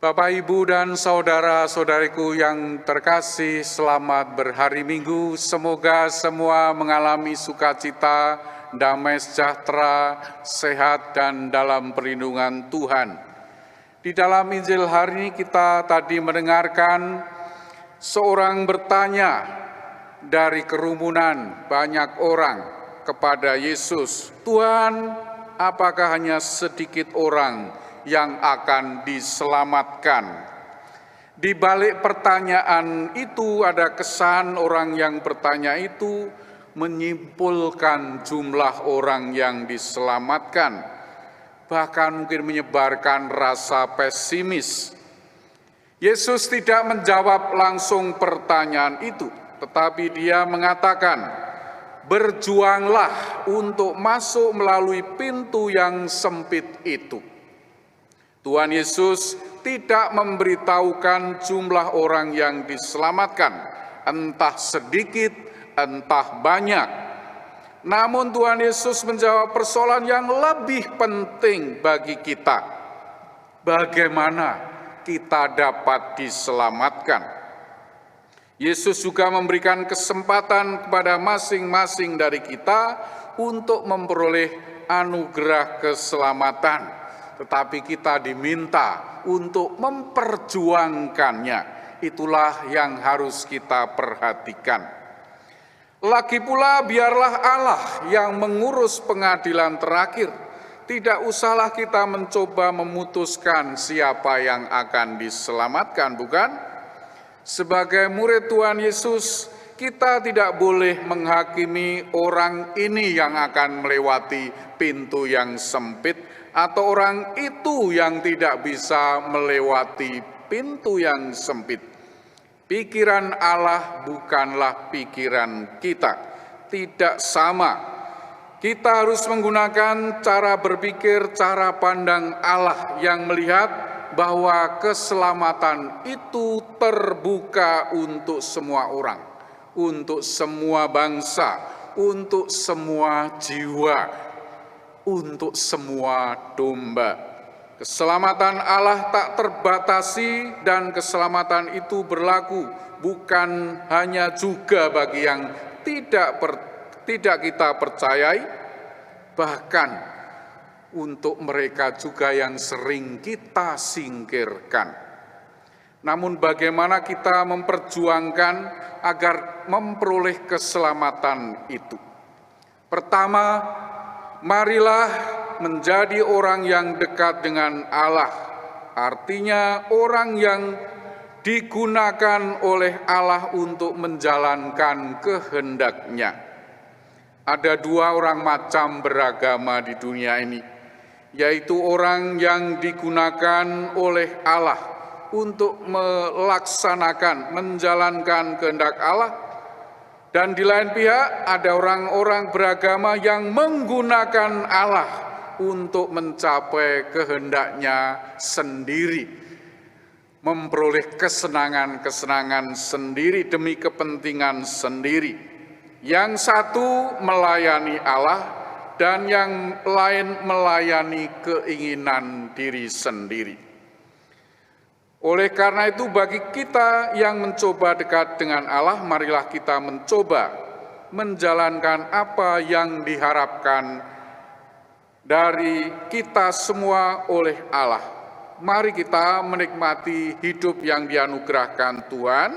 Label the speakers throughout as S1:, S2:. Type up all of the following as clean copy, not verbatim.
S1: Bapak, Ibu, dan saudara-saudariku yang terkasih, selamat berhari Minggu. Semoga semua mengalami sukacita, damai sejahtera, sehat, dan dalam perlindungan Tuhan. Di dalam Injil hari ini kita tadi mendengarkan seorang bertanya dari kerumunan banyak orang kepada Yesus, "Tuhan, apakah hanya sedikit orang yang akan diselamatkan?" Di balik pertanyaan itu ada kesan orang yang bertanya itu menyimpulkan jumlah orang yang diselamatkan, bahkan mungkin menyebarkan rasa pesimis. Yesus tidak menjawab langsung pertanyaan itu, tetapi dia mengatakan, "Berjuanglah untuk masuk melalui pintu yang sempit itu." Tuhan Yesus tidak memberitahukan jumlah orang yang diselamatkan, entah sedikit, entah banyak. Namun Tuhan Yesus menjawab persoalan yang lebih penting bagi kita. Bagaimana kita dapat diselamatkan? Yesus juga memberikan kesempatan kepada masing-masing dari kita untuk memperoleh anugerah keselamatan. Tetapi kita diminta untuk memperjuangkannya. Itulah yang harus kita perhatikan. Lagi pula biarlah Allah yang mengurus pengadilan terakhir. Tidak usahlah kita mencoba memutuskan siapa yang akan diselamatkan, bukan? Sebagai murid Tuhan Yesus, kita tidak boleh menghakimi orang ini yang akan melewati pintu yang sempit, atau orang itu yang tidak bisa melewati pintu yang sempit. Pikiran Allah bukanlah pikiran kita, tidak sama. Kita harus menggunakan cara berpikir, cara pandang Allah yang melihat bahwa keselamatan itu terbuka untuk semua orang, untuk semua bangsa, untuk semua jiwa, untuk semua domba. Keselamatan Allah tak terbatasi dan keselamatan itu berlaku bukan hanya juga bagi yang tidak kita percayai, bahkan untuk mereka juga yang sering kita singkirkan. Namun bagaimana kita memperjuangkan agar memperoleh keselamatan itu? Pertama, marilah menjadi orang yang dekat dengan Allah, artinya orang yang digunakan oleh Allah untuk menjalankan kehendak-Nya. Ada dua orang macam beragama di dunia ini, yaitu orang yang digunakan oleh Allah untuk melaksanakan, menjalankan kehendak Allah, dan di lain pihak ada orang-orang beragama yang menggunakan Allah untuk mencapai kehendak-Nya sendiri, memperoleh kesenangan-kesenangan sendiri demi kepentingan sendiri. Yang satu melayani Allah dan yang lain melayani keinginan diri sendiri. Oleh karena itu bagi kita yang mencoba dekat dengan Allah, marilah kita mencoba menjalankan apa yang diharapkan dari kita semua oleh Allah. Mari kita menikmati hidup yang dianugerahkan Tuhan,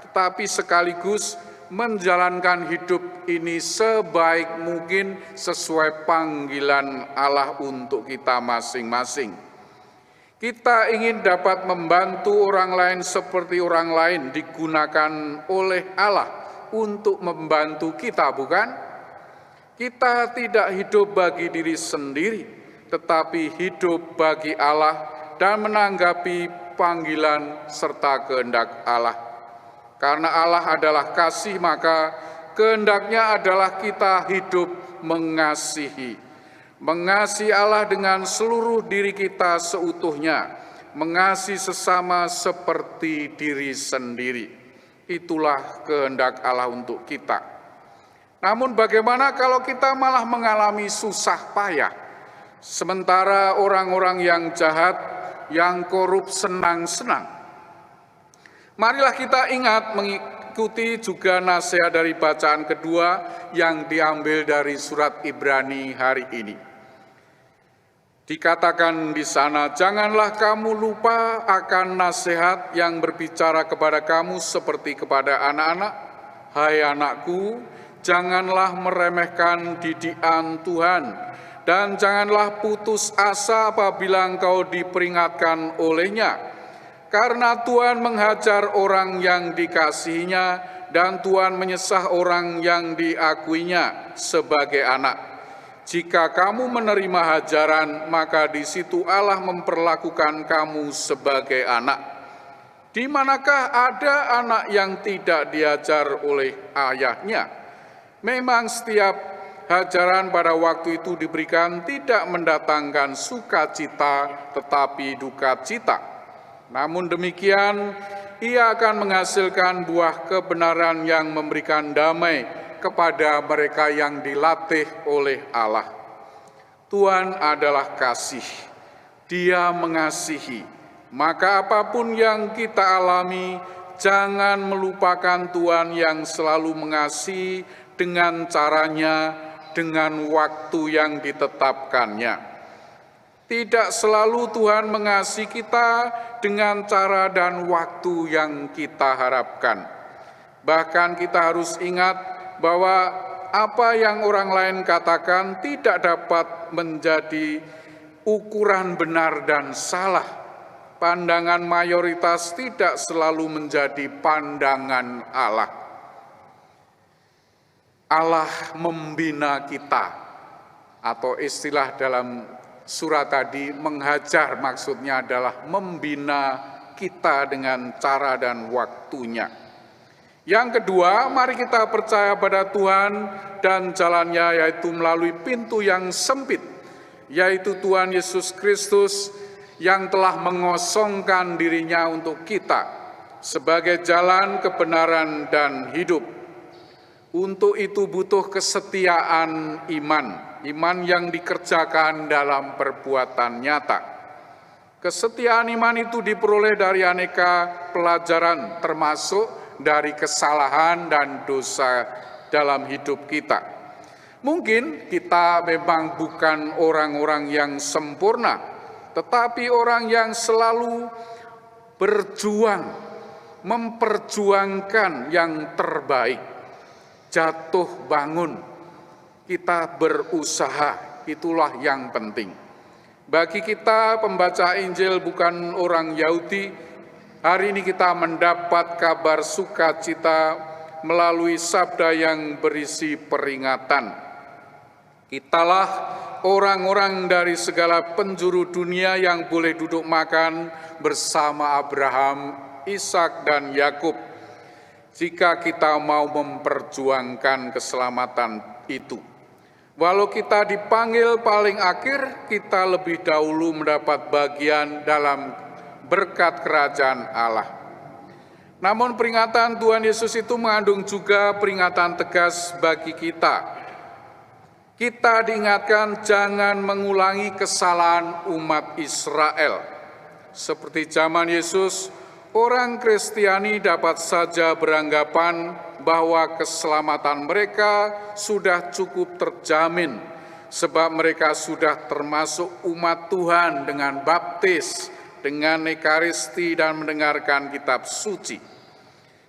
S1: tetapi sekaligus menjalankan hidup ini sebaik mungkin sesuai panggilan Allah untuk kita masing-masing. Kita ingin dapat membantu orang lain seperti orang lain digunakan oleh Allah untuk membantu kita, bukan? Kita tidak hidup bagi diri sendiri, tetapi hidup bagi Allah dan menanggapi panggilan serta kehendak Allah. Karena Allah adalah kasih, maka kehendak-Nya adalah kita hidup mengasihi. Mengasihi Allah dengan seluruh diri kita seutuhnya, mengasihi sesama seperti diri sendiri. Itulah kehendak Allah untuk kita. Namun bagaimana kalau kita malah mengalami susah payah? Sementara orang-orang yang jahat, yang korup senang-senang. Marilah kita ingat mengikuti juga nasihat dari bacaan kedua yang diambil dari surat Ibrani hari ini. Dikatakan di sana, janganlah kamu lupa akan nasihat yang berbicara kepada kamu seperti kepada anak-anak. Hai anakku, janganlah meremehkan didikan Tuhan, dan janganlah putus asa apabila engkau diperingatkan olehnya. Karena Tuhan menghajar orang yang dikasihinya, dan Tuhan menyesah orang yang diakuinya sebagai anak. Jika kamu menerima hajaran, maka di situ Allah memperlakukan kamu sebagai anak. Di manakah ada anak yang tidak diajar oleh ayahnya? Memang setiap hajaran pada waktu itu diberikan tidak mendatangkan sukacita, tetapi duka cita. Namun demikian, ia akan menghasilkan buah kebenaran yang memberikan damai kepada mereka yang dilatih oleh Allah. Tuhan adalah kasih, Dia mengasihi. Maka apapun yang kita alami, jangan melupakan Tuhan yang selalu mengasihi dengan caranya, dengan waktu yang ditetapkannya. Tidak selalu Tuhan mengasihi kita dengan cara dan waktu yang kita harapkan. Bahkan kita harus ingat bahwa apa yang orang lain katakan tidak dapat menjadi ukuran benar dan salah. Pandangan mayoritas tidak selalu menjadi pandangan Allah. Allah membina kita, atau istilah dalam surat tadi, menghajar maksudnya adalah membina kita dengan cara dan waktunya. Yang kedua, mari kita percaya pada Tuhan dan jalannya, yaitu melalui pintu yang sempit, yaitu Tuhan Yesus Kristus yang telah mengosongkan dirinya untuk kita sebagai jalan kebenaran dan hidup. Untuk itu butuh kesetiaan iman yang dikerjakan dalam perbuatan nyata. Kesetiaan iman itu diperoleh dari aneka pelajaran, termasuk dari kesalahan dan dosa dalam hidup kita. Mungkin kita memang bukan orang-orang yang sempurna, tetapi orang yang selalu berjuang, memperjuangkan yang terbaik. Jatuh bangun, kita berusaha, itulah yang penting. Bagi kita pembaca Injil bukan orang Yahudi, hari ini kita mendapat kabar sukacita melalui sabda yang berisi peringatan. Kitalah orang-orang dari segala penjuru dunia yang boleh duduk makan bersama Abraham, Ishak, dan Yakub. Jika kita mau memperjuangkan keselamatan itu. Walau kita dipanggil paling akhir, kita lebih dahulu mendapat bagian dalam berkat kerajaan Allah. Namun peringatan Tuhan Yesus itu mengandung juga peringatan tegas bagi kita. Kita diingatkan jangan mengulangi kesalahan umat Israel. Seperti zaman Yesus, orang Kristiani dapat saja beranggapan bahwa keselamatan mereka sudah cukup terjamin, sebab mereka sudah termasuk umat Tuhan dengan baptis, dengan ekaristi dan mendengarkan kitab suci.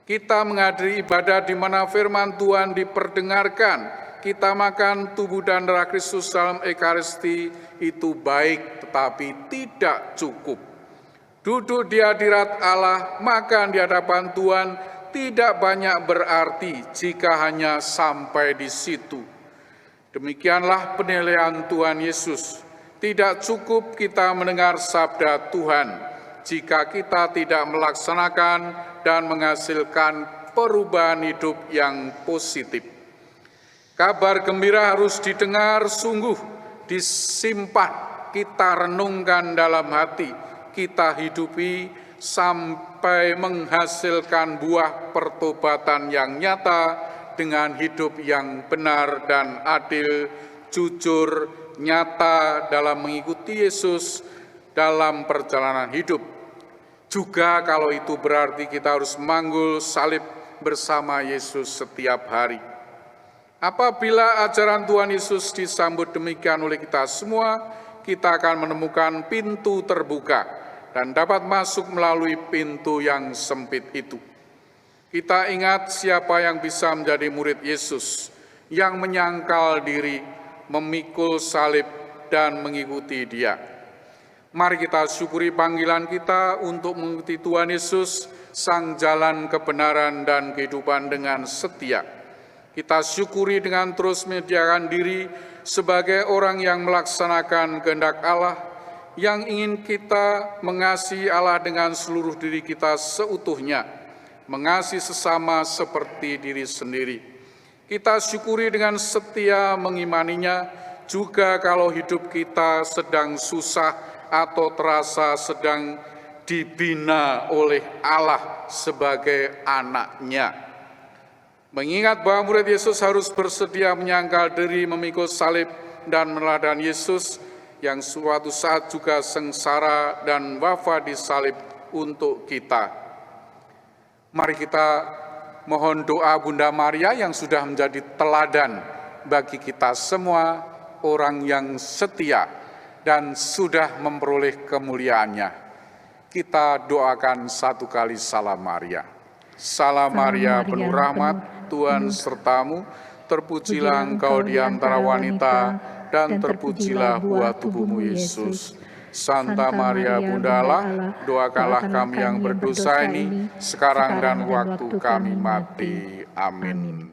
S1: Kita menghadiri ibadah di mana firman Tuhan diperdengarkan, kita makan tubuh dan darah Kristus dalam ekaristi, itu baik tetapi tidak cukup. Duduk di hadirat Allah, makan di hadapan Tuhan, tidak banyak berarti jika hanya sampai di situ. Demikianlah penilaian Tuhan Yesus. Tidak cukup kita mendengar sabda Tuhan jika kita tidak melaksanakan dan menghasilkan perubahan hidup yang positif. Kabar gembira harus didengar sungguh, disimpan, kita renungkan dalam hati, kita hidupi sampai menghasilkan buah pertobatan yang nyata dengan hidup yang benar dan adil, jujur, nyata dalam mengikuti Yesus dalam perjalanan hidup. Juga kalau itu berarti kita harus manggul salib bersama Yesus setiap hari. Apabila ajaran Tuhan Yesus disambut demikian oleh kita semua, kita akan menemukan pintu terbuka dan dapat masuk melalui pintu yang sempit itu. Kita ingat siapa yang bisa menjadi murid Yesus, yang menyangkal diri, memikul salib, dan mengikuti Dia. Mari kita syukuri panggilan kita untuk mengikuti Tuhan Yesus, Sang Jalan Kebenaran dan Kehidupan dengan setia. Kita syukuri dengan terus menyediakan diri sebagai orang yang melaksanakan kehendak Allah, yang ingin kita mengasihi Allah dengan seluruh diri kita seutuhnya, mengasihi sesama seperti diri sendiri. Kita syukuri dengan setia mengimaninya, juga kalau hidup kita sedang susah atau terasa sedang dibina oleh Allah sebagai anak-Nya. Mengingat bahwa murid Yesus harus bersedia menyangkal diri, memikul salib, dan meneladani Yesus yang suatu saat juga sengsara dan wafat di salib untuk kita. Mari kita mohon doa Bunda Maria yang sudah menjadi teladan bagi kita semua, orang yang setia dan sudah memperoleh kemuliaannya. Kita doakan satu kali salam Maria. Salam Maria, penuh rahmat, Tuhan sertamu, terpujilah engkau di antara wanita, dan terpujilah buah tubuhmu Yesus. Santa Maria Bunda Allah, doakanlah kami yang berdosa ini, sekarang dan waktu kami mati. Amin.